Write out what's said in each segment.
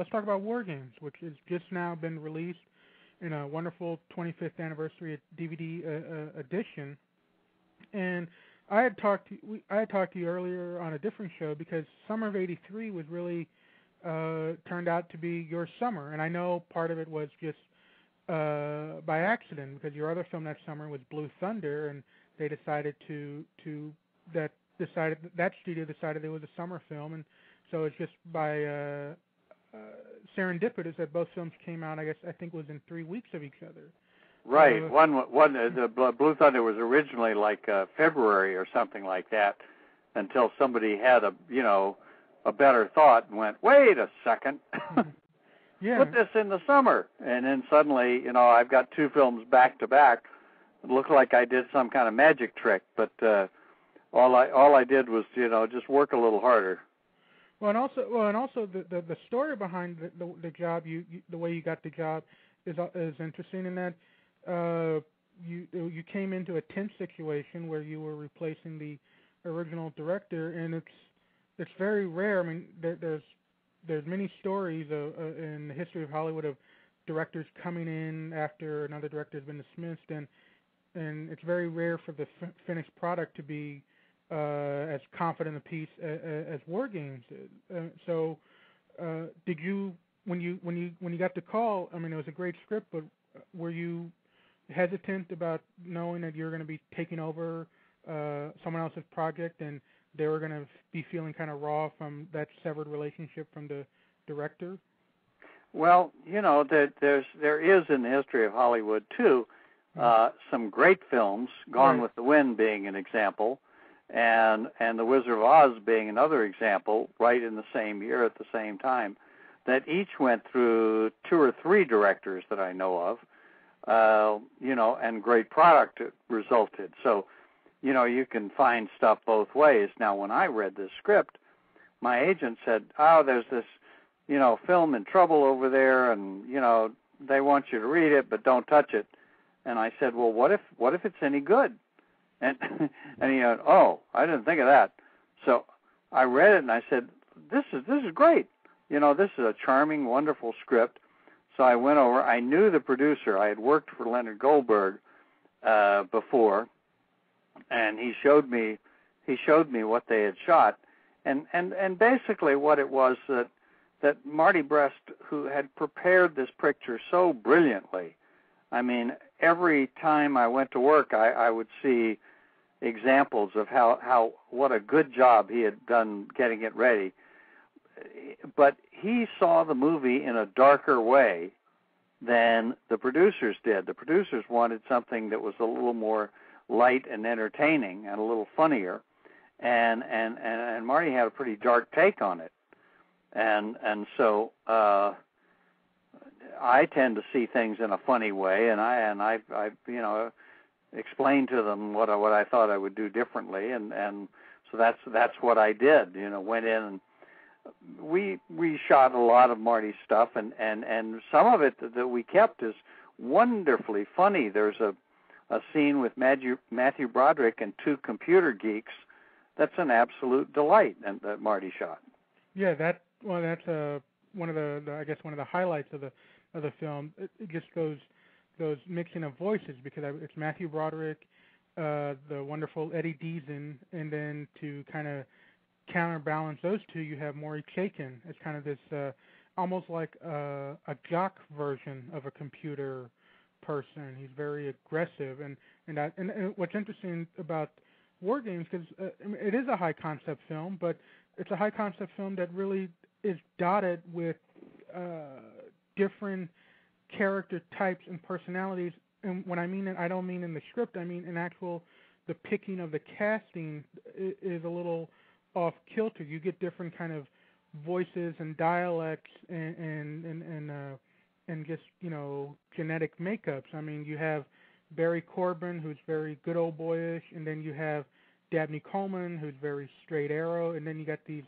let's talk about WarGames, which has just now been released in a wonderful 25th anniversary DVD edition. And I had talked to you earlier on a different show because summer of '83 was really turned out to be your summer, and I know part of it was just by accident because your other film that summer was Blue Thunder, and they decided that studio decided it was a summer film, and so it's just by serendipitous that both films came out. I think it was in 3 weeks of each other. Right. The Blue Thunder was originally like February or something like that, until somebody had a better thought and went, wait a second, yeah. Put this in the summer. And then suddenly, I've got 2 films back to back. It looked like I did some kind of magic trick, but all I did was, just work a little harder. Well, and also the story behind the job, the way you got the job is interesting in that you came into a tense situation where you were replacing the original director, and it's very rare. I mean, there's many stories in the history of Hollywood of directors coming in after another director has been dismissed, and it's very rare for the finished product to be as confident a piece as WarGames is. So, did you when you got the call? I mean, it was a great script, but were you hesitant about knowing that you're going to be taking over someone else's project, and they were going to be feeling kind of raw from that severed relationship from the director? Well, there is in the history of Hollywood too some great films, Gone right. with the Wind being an example, and The Wizard of Oz being another example, right in the same year at the same time, that each went through 2 or 3 directors that I know of, and great product resulted. So, you can find stuff both ways. Now, when I read this script, my agent said, there's this, film in trouble over there, and, they want you to read it, but don't touch it. And I said, well, what if it's any good? And he went, I didn't think of that. So I read it, and I said, this is great. This is a charming, wonderful script. So I went over. I knew the producer. I had worked for Leonard Goldberg before, and he showed me what they had shot, and basically what it was that Marty Brest, who had prepared this picture so brilliantly. I mean, every time I went to work, I would see examples of how what a good job he had done getting it ready. But he saw the movie in a darker way than the producers did. The producers wanted something that was a little more light and entertaining and a little funnier, and Marty had a pretty dark take on it, and so I tend to see things in a funny way, and I explained to them what I thought I would do differently, and so that's what I did. Went in and we shot a lot of Marty's stuff, and some of it that we kept is wonderfully funny. There's a scene with Matthew Broderick and 2 computer geeks. That's an absolute delight, and that Marty shot. Yeah, that's one of the highlights of the film. It just those mixing of voices, because it's Matthew Broderick, the wonderful Eddie Deason, and then to kind of counterbalance those 2, you have Maury Chaykin. It's kind of this almost like a jock version of a computer person. He's very aggressive, and what's interesting about WarGames, because it is a high concept film, but it's a high concept film that really is dotted with different character types and personalities. And when I mean it, I don't mean in the script. I mean the picking of the casting is a little off kilter. You get different kind of voices and dialects and just genetic makeups. I mean, you have Barry Corbin, who's very good old boyish, and then you have Dabney Coleman, who's very straight arrow, and then you got these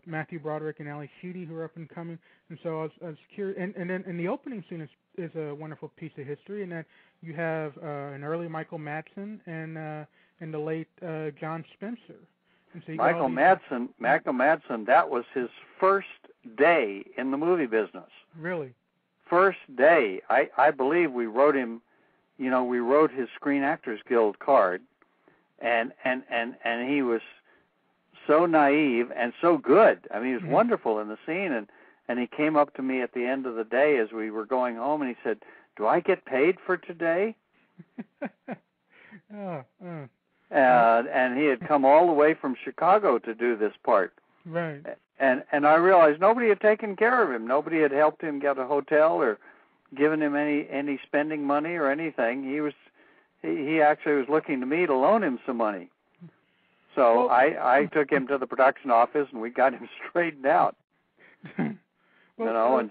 Matthew Broderick and Ali Sheedy, who are up and coming. And so I was curious. And then in the opening scene is a wonderful piece of history, in that you have an early Michael Madsen and the late John Spencer. And so Michael Madsen, that was his first day in the movie business. Really? First day. I believe we wrote him, we wrote his Screen Actors Guild card, and he was so naive and so good. I mean, he was wonderful in the scene, and he came up to me at the end of the day as we were going home, and he said, "Do I get paid for today?" And he had come all the way from Chicago to do this part. Right. And I realized nobody had taken care of him. Nobody had helped him get a hotel or given him any spending money or anything. He actually was looking to me to loan him some money. So I took him to the production office, and we got him straightened out. And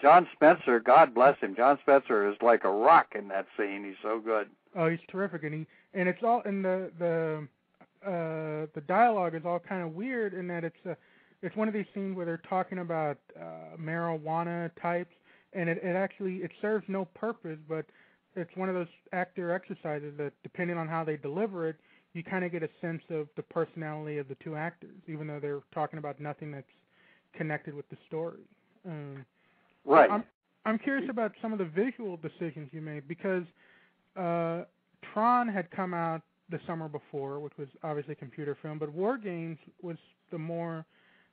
John Spencer, God bless him. John Spencer is like a rock in that scene. He's so good. Oh, he's terrific, and it's all in the dialogue is all kind of weird in that it's one of these scenes where they're talking about marijuana types, and it actually serves no purpose, but it's one of those actor exercises that, depending on how they deliver it, you kind of get a sense of the personality of the two actors, even though they're talking about nothing that's connected with the story. Right. I'm curious about some of the visual decisions you made, because Tron had come out the summer before, which was obviously computer film, but WarGames was the more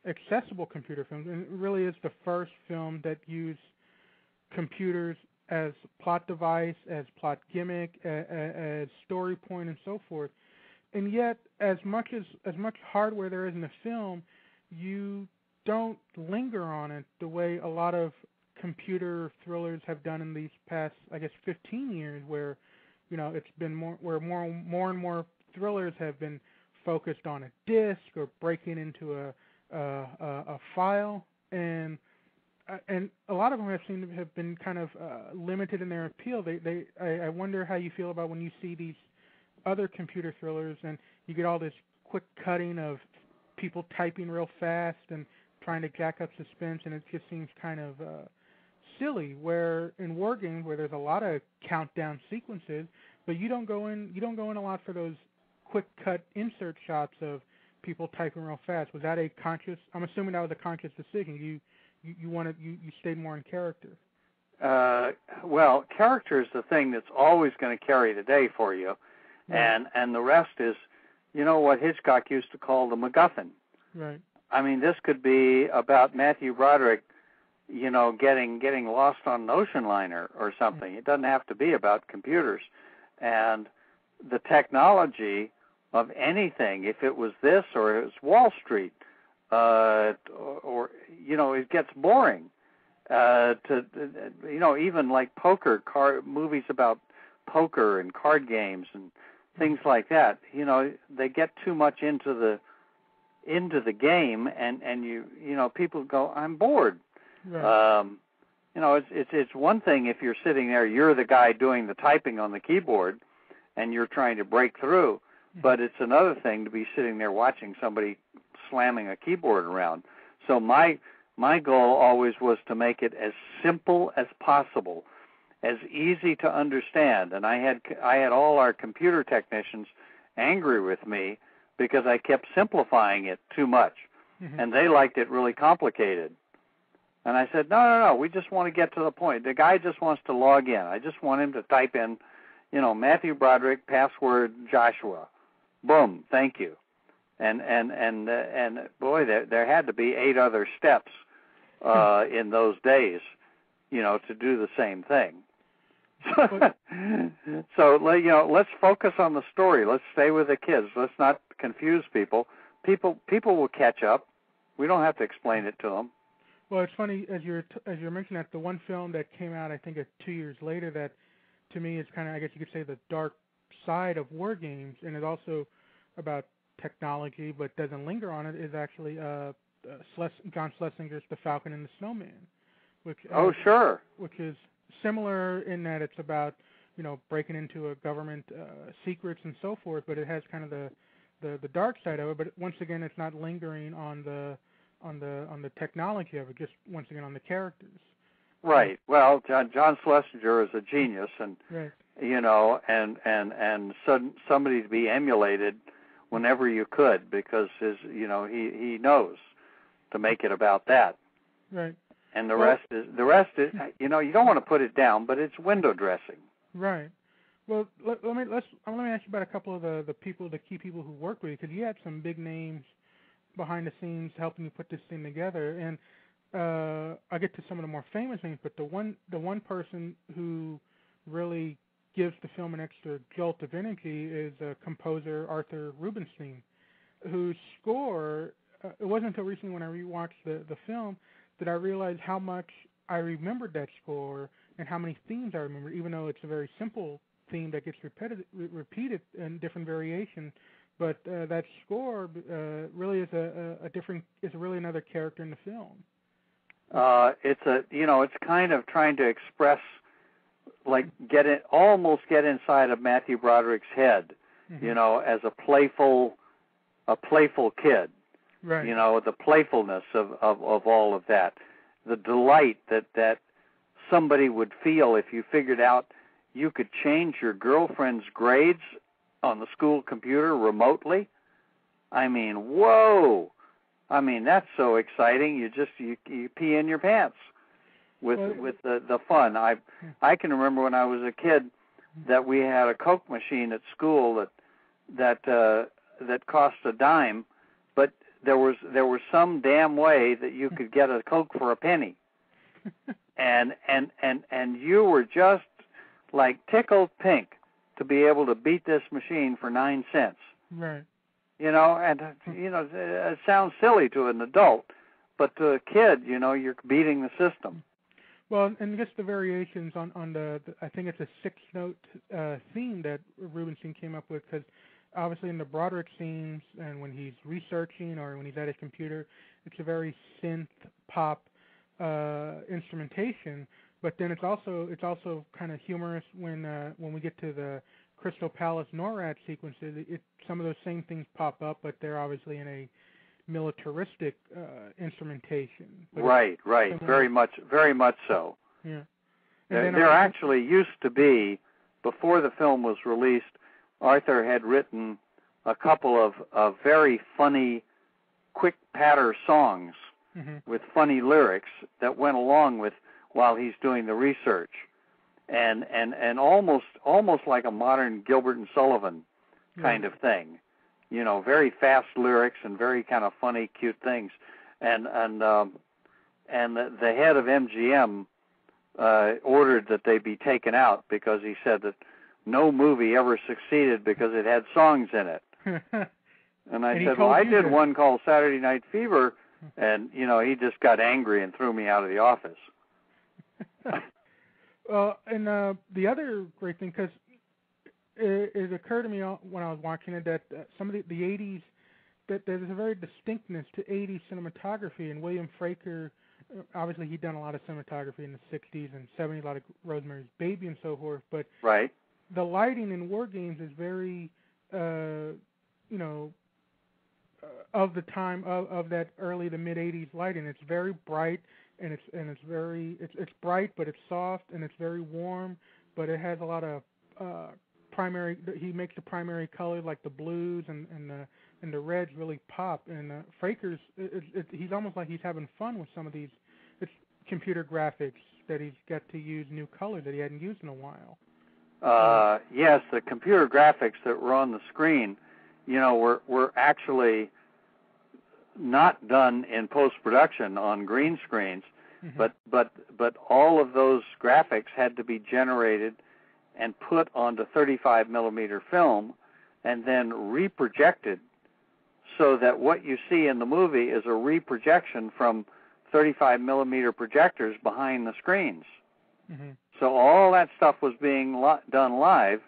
accessible computer film, and it really is the first film that used computers as plot device, as plot gimmick, as story point, and so forth. And yet, as much hardware there is in the film, you don't linger on it the way a lot of computer thrillers have done in these past, I guess, 15 years, where it's been more and more thrillers have been focused on a disc or breaking into a file, and a lot of them have been kind of limited in their appeal. I wonder how you feel about when you see these other computer thrillers and you get all this quick cutting of people typing real fast and trying to jack up suspense, and it just seems kind of silly. Where in WarGames, where there's a lot of countdown sequences, but you don't go in a lot for those quick cut insert shots of people typing real fast. Was that a conscious? I'm assuming that was a conscious decision. You stayed more in character. Well, character is the thing that's always going to carry the day for you, right. And the rest is, what Hitchcock used to call the MacGuffin. Right. I mean, this could be about Matthew Broderick, getting lost on an ocean liner or something. It doesn't have to be about computers. And the technology of anything, if it was this or it was Wall Street, or it gets boring. Even like poker, movies about poker and card games and things like that. They get too much into the game, and people go, I'm bored. Right. It's one thing if you're sitting there, you're the guy doing the typing on the keyboard, and you're trying to break through. But it's another thing to be sitting there watching somebody slamming a keyboard around. So my goal always was to make it as simple as possible, as easy to understand. And I had all our computer technicians angry with me because I kept simplifying it too much, and they liked it really complicated. And I said, no, we just want to get to the point. The guy just wants to log in. I just want him to type in, Matthew Broderick, password Joshua. Boom, thank you. And boy, there had to be 8 other steps in those days, to do the same thing. So let's focus on the story. Let's stay with the kids. Let's not confuse people. People will catch up. We don't have to explain it to them. Well, it's funny as you're mentioning that the one film that came out, I think, 2 years later, that to me is kind of, I guess you could say, the dark side of WarGames, and it's also about technology, but doesn't linger on it, is actually John Schlesinger's The Falcon and the Snowman, which sure, which is similar in that it's about breaking into a government secrets and so forth, but it has kind of the dark side of it. But once again, it's not lingering on the technology of it, just once again on the characters. Right. Well, John Schlesinger is a genius, and right. and somebody to be emulated whenever you could, because he knows to make it about that. Right. And the rest is you don't want to put it down, but it's window dressing. Right. Well, let me ask you about a couple of the key people who work with you, because you had some big names behind the scenes helping you put this thing together. And I'll get to some of the more famous names, but the one person who really gives the film an extra jolt of energy is composer Arthur Rubinstein, whose score. It wasn't until recently when I rewatched the film that I realized how much I remembered that score and how many themes I remember, even though it's a very simple theme that gets repeated in different variations. But that score really is is really another character in the film. It's kind of trying to express, like, almost get inside of Matthew Broderick's head, as a playful kid. Right. The playfulness of all of that, the delight that somebody would feel if you figured out you could change your girlfriend's grades on the school computer remotely. I mean, whoa! I mean, that's so exciting. You pee in your pants with the fun. I can remember when I was a kid that we had a Coke machine at school that cost a dime, but there was some damn way that you could get a Coke for a penny, and you were just like tickled pink to be able to beat this machine for 9 cents. Right. It sounds silly to an adult, but to a kid, you're beating the system. Well, and just the variations on the I think it's a 6-note theme that Rubinstein came up with, because obviously in the Broderick scenes and when he's researching or when he's at his computer, it's a very synth pop instrumentation. But then it's also kind of humorous when we get to the Crystal Palace NORAD sequences. Some of those same things pop up, but they're obviously in a militaristic instrumentation. But right, very much so. Yeah. There actually used to be, before the film was released, Arthur had written a couple of very funny, quick patter songs with funny lyrics that went along with while he's doing the research, and almost like a modern Gilbert and Sullivan kind of thing, very fast lyrics and very kind of funny, cute things, and the head of MGM ordered that they be taken out because he said that no movie ever succeeded because it had songs in it. And I said, well, I did one called Saturday Night Fever, and he just got angry and threw me out of the office. And the other great thing, because it occurred to me when I was watching it that some of the 80s, that there's a very distinctness to 80s cinematography, and William Fraker, obviously he'd done a lot of cinematography in the 60s and 70s, a lot of Rosemary's Baby and so forth, but right. The lighting in WarGames is very, of the time of that early to mid 80s lighting. It's very bright, and it's bright, but it's soft, and it's very warm, but it has a lot of primary. He makes the primary color like the blues and the reds really pop. And Fraker's, he's almost like he's having fun with some of these. It's computer graphics that he's got to use new colors that he hadn't used in a while. Yes, the computer graphics that were on the screen, were actually not done in post-production on green screens, but all of those graphics had to be generated and put onto 35 millimeter film and then reprojected, so that what you see in the movie is a reprojection from 35 millimeter projectors behind the screens. So all that stuff was being done live,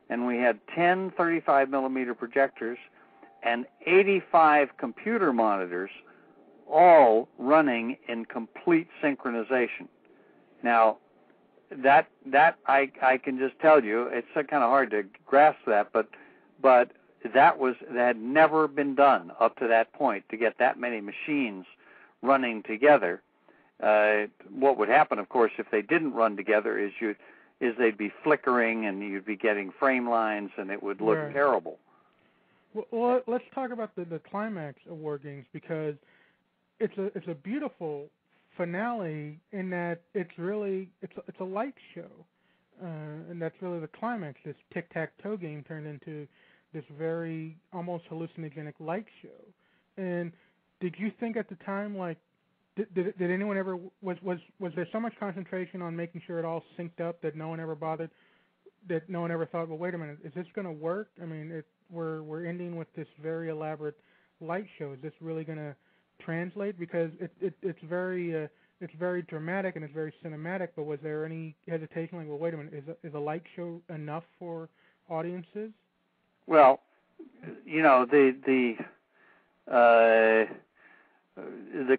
and we had 10 35 millimeter projectors and 85 computer monitors, all running in complete synchronization. Now, that I can just tell you, it's kind of hard to grasp that, but that had never been done up to that point, to get that many machines running together. What would happen, of course, if they didn't run together is they'd be flickering and you'd be getting frame lines, and it would look terrible. Well, let's talk about the climax of WarGames, because it's a beautiful finale in that it's a light show, and that's really the climax. This tic-tac-toe game turned into this very almost hallucinogenic light show. And did you think at the time, like, did anyone ever was there so much concentration on making sure it all synced up that no one ever bothered, that no one ever thought, well, wait a minute, is this going to work? I mean, we're ending with this very elaborate light show. Is this really going to translate? Because it's very dramatic and it's very cinematic. But was there any hesitation, like, well, wait a minute, is a light show enough for audiences? Well, you know, the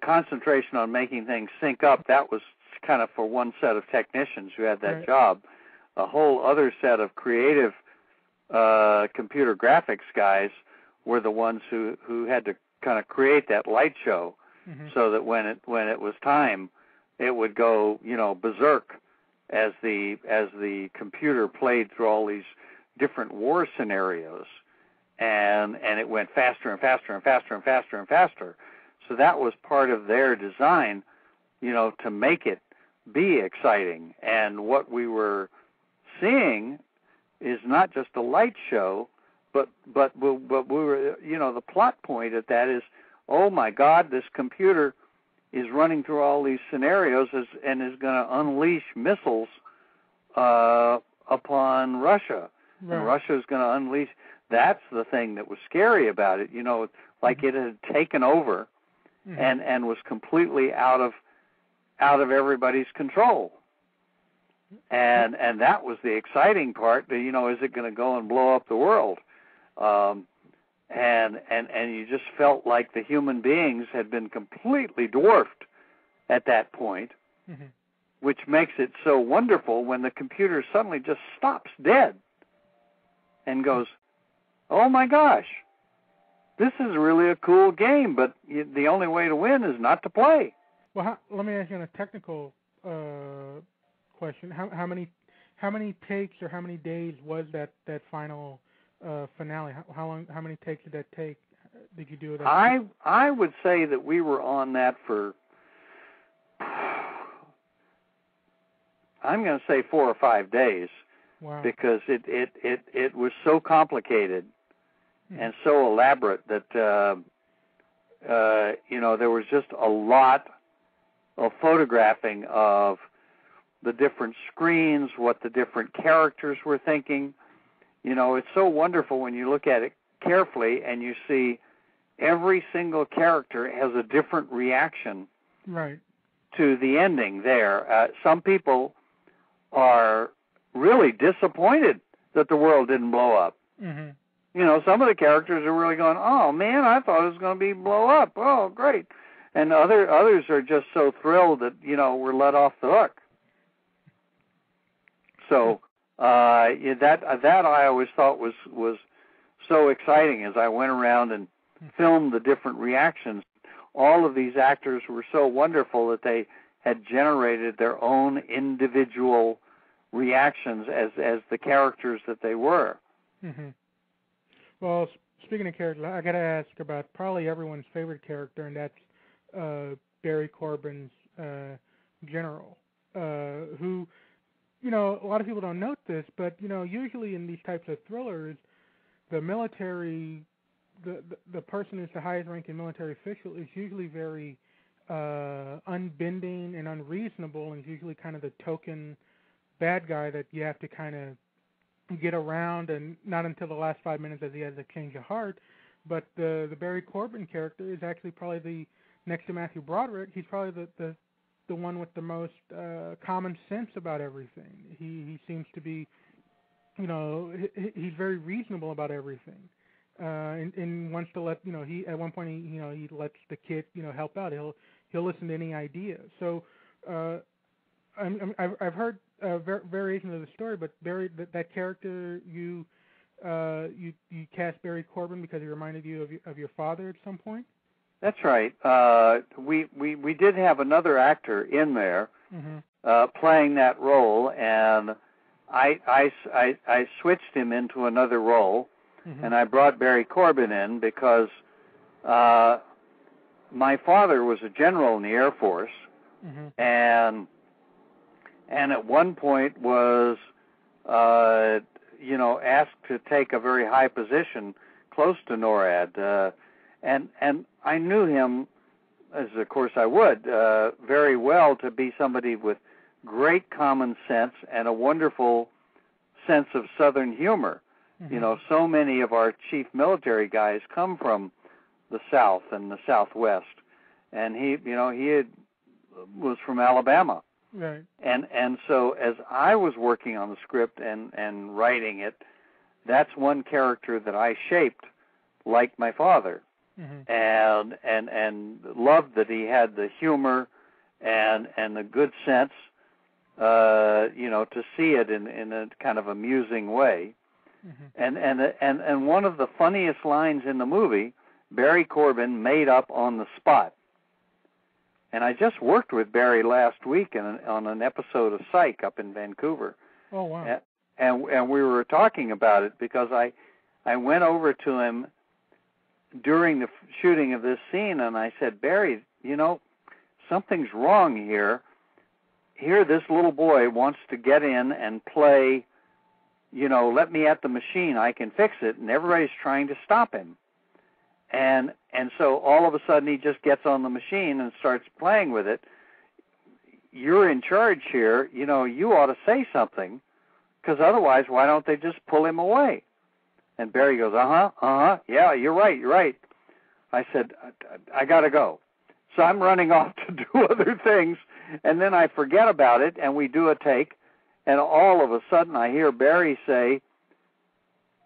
concentration on making things sync up, that was kind of for one set of technicians who had that Right. job. A whole other set of creative computer graphics guys were the ones who had to kind of create that light show, so that when it was time, it would go, you know, berserk as the computer played through all these different war scenarios, and it went faster and faster and faster and faster and faster. So that was part of their design, you know, to make it be exciting. And what we were seeing is not just a light show, but we were, you know, the plot point at that is, oh my God, this computer is running through all these scenarios and is going to unleash missiles upon Russia. Right. And Russia is going to unleash. That's the thing that was scary about it. You know, like it had taken over and was completely out of everybody's control. And that was the exciting part. You know, is it going to go and blow up the world? And you just felt like the human beings had been completely dwarfed at that point, which makes it so wonderful when the computer suddenly just stops dead and goes, oh my gosh, this is really a cool game, but the only way to win is not to play. Well, let me ask you a technical question. How many takes or how many days was that final finale? How many takes did that take? Did you do it? I would say that we were on that for, I'm going to say 4 or 5 days. Wow. Because it was so complicated and so elaborate that you know, there was just a lot of photographing of the different screens, what the different characters were thinking. You know, it's so wonderful when you look at it carefully and you see every single character has a different reaction right. to the ending there. Some people are really disappointed that the world didn't blow up. You know, some of the characters are really going, oh, man, I thought it was going to be blow up. Oh, great. And others are just so thrilled that, you know, we're let off the hook. So that I always thought was so exciting as I went around and filmed the different reactions. All of these actors were so wonderful that they had generated their own individual reactions as the characters that they were. Well, speaking of characters, I got to ask about probably everyone's favorite character, and that's Barry Corbin's General, who, you know, a lot of people don't note this, but, you know, usually in these types of thrillers, the military, the person who's the highest ranking military official is usually very unbending and unreasonable, and is usually kind of the token bad guy that you have to kind of get around, and not until the last 5 minutes does he has a change of heart. But the Barry Corbin character is actually probably the, next to Matthew Broderick, he's probably the one with the most common sense about everything. He seems to be, you know, he's very reasonable about everything, and wants to let, you know, he at one point he lets the kid, you know, help out. He'll listen to any idea. So I've heard variations of the story, but Barry, that character, you cast Barry Corbin because he reminded you of your father at some point? That's right. We did have another actor in there playing that role, and I switched him into another role, And I brought Barry Corbin in because my father was a general in the Air Force, and at one point was, asked to take a very high position close to NORAD. And I knew him, as of course I would, very well, to be somebody with great common sense and a wonderful sense of Southern humor. So many of our chief military guys come from the South and the Southwest, and he was from Alabama. Right. And so as I was working on the script and writing it, that's one character that I shaped like my father, and loved that he had the humor and the good sense, to see it in a kind of amusing way. And one of the funniest lines in the movie, Barry Corbin made up on the spot. And I just worked with Barry last week on an episode of Psych up in Vancouver. Oh, wow. And we were talking about it because I went over to him during the shooting of this scene, and I said, Barry, something's wrong here. Here this little boy wants to get in and play, let me at the machine, I can fix it, and everybody's trying to stop him. And so all of a sudden he just gets on the machine and starts playing with it. You're in charge here. You ought to say something, because otherwise why don't they just pull him away? And Barry goes, yeah, you're right. I said, I got to go. So I'm running off to do other things, and then I forget about it, and we do a take, and all of a sudden I hear Barry say,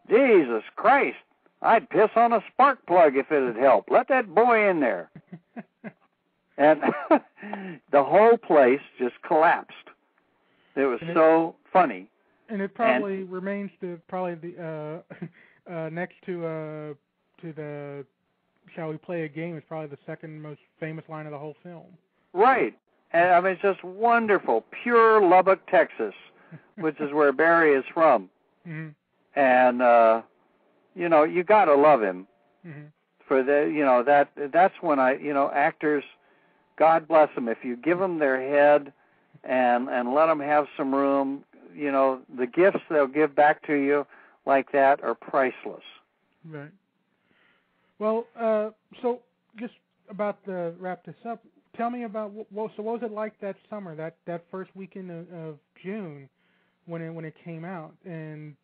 Jesus Christ, I'd piss on a spark plug if it'd help. Let that boy in there. And the whole place just collapsed. It was so funny. And it probably remains the next to the "Shall we play a game?" is probably the second most famous line of the whole film. Right. And I mean, it's just wonderful. Pure Lubbock, Texas, which is where Barry is from. And you got to love him for that's when actors, God bless them, if you give them their head and let them have some room, the gifts they'll give back to you like that are priceless. Right. Well, so just about to wrap this up, tell me about what was it like that summer, that first weekend of June when it came out, and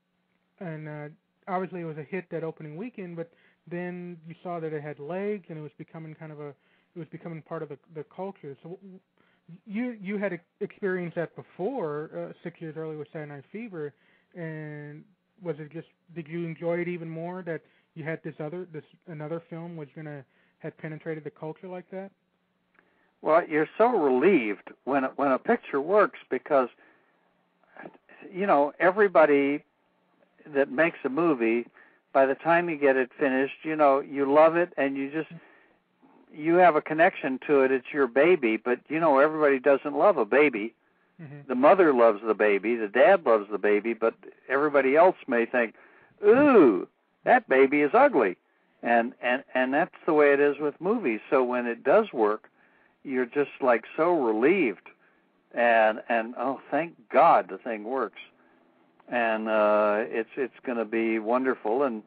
obviously it was a hit that opening weekend, but then you saw that it had legs and it was becoming part of the culture. So you had experienced that before 6 years earlier with Saturday Night Fever, and was it just, did you enjoy it even more that you had another film had penetrated the culture like that? Well, you're so relieved when a picture works because everybody that makes a movie, by the time you get it finished, you love it, and you have a connection to it. It's your baby, but everybody doesn't love a baby. The mother loves the baby, the dad loves the baby, but everybody else may think, ooh, that baby is ugly. And that's the way it is with movies. So when it does work, you're just like so relieved, and oh, thank God the thing works. And it's going to be wonderful, and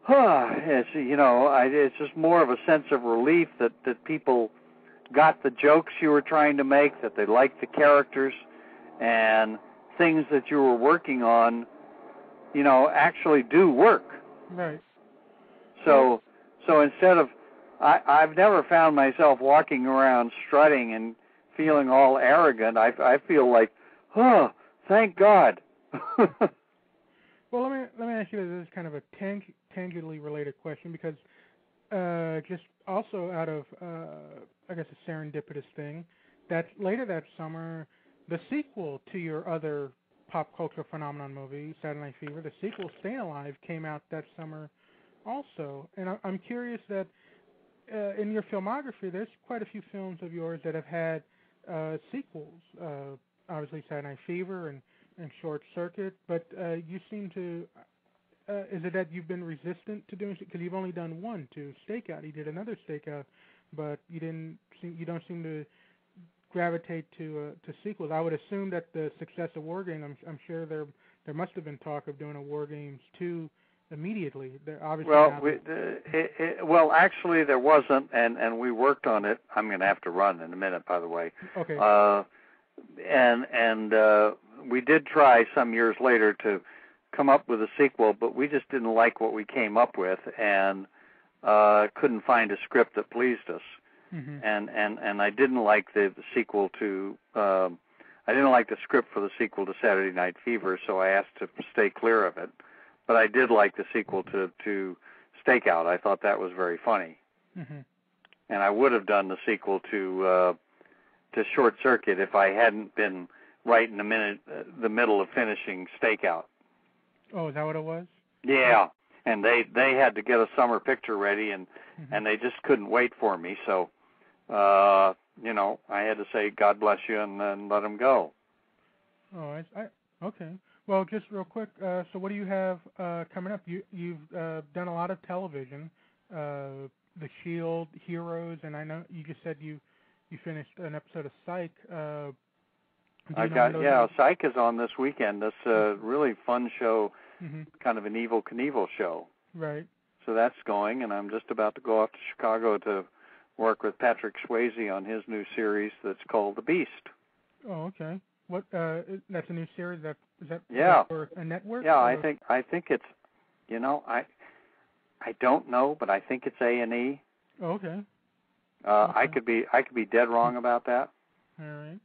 it's just more of a sense of relief that people got the jokes you were trying to make, that they liked the characters, and things that you were working on, actually do work. Right. So instead of, I've never found myself walking around strutting and feeling all arrogant. I feel like, thank God. Well, let me ask you this is kind of a tangentially related question, because just also out of I guess a serendipitous thing, that later that summer, the sequel to your other pop culture phenomenon movie, Saturday Night Fever, the sequel Staying Alive, came out that summer also. And I'm curious that in your filmography, there's quite a few films of yours that have had sequels. Obviously Saturday Night Fever and Short Circuit, but you seem to is it that you've been resistant to doing? Because you've only done one to Stakeout. You did another Stakeout, but you don't seem to gravitate to sequels. I would assume that the success of WarGames, I'm sure there must have been talk of doing a WarGames 2 immediately. Obviously well, actually there wasn't, and we worked on it. I'm going to have to run in a minute, by the way. Okay. And we did try some years later to come up with a sequel, but we just didn't like what we came up with, and couldn't find a script that pleased us. Mm-hmm. And I didn't like the sequel to I didn't like the script for the sequel to Saturday Night Fever, so I asked to stay clear of it. But I did like the sequel to Stakeout. I thought that was very funny. Mm-hmm. And I would have done the sequel to Short Circuit if I hadn't been right in the middle of finishing Stakeout. Oh, is that what it was? Yeah. And they had to get a summer picture ready, and they just couldn't wait for me. So, I had to say God bless you and then let them go. Oh, okay. Well, just real quick. So, what do you have coming up? You've done a lot of television, The Shield, Heroes, and I know you just said you finished an episode of Psych. Psych is on this weekend. This really fun show, kind of an Evel Knievel show. Right. So that's going, and I'm just about to go off to Chicago to work with Patrick Swayze on his new series that's called The Beast. Oh, okay. What? That's a new series. Is that for a network? Yeah, or? I think it's, I don't know, but I think it's A&E. Oh, okay. I could be dead wrong about that. All right.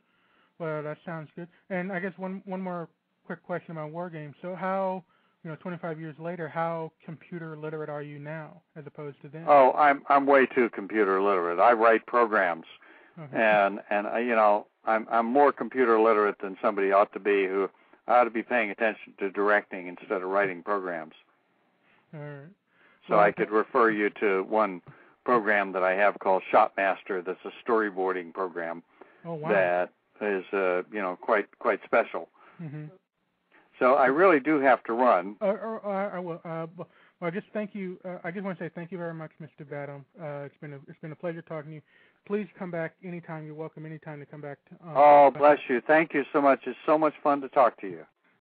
Well, that sounds good. And I guess one more quick question about WarGames. So how, 25 years later, how computer literate are you now as opposed to then? Oh, I'm way too computer literate. I write programs, and I'm more computer literate than somebody ought to be who ought to be paying attention to directing instead of writing programs. All right. So I could refer you to one program that I have called Shotmaster. That's a storyboarding program. Oh, wow. That is quite special. Mm-hmm. So I really do have to run. I will. Well, just thank you. I just want to say thank you very much, Mr. Badham. It's been a pleasure talking to you. Please come back anytime. You're welcome anytime to come back. Bless you. Thank you so much. It's so much fun to talk to you.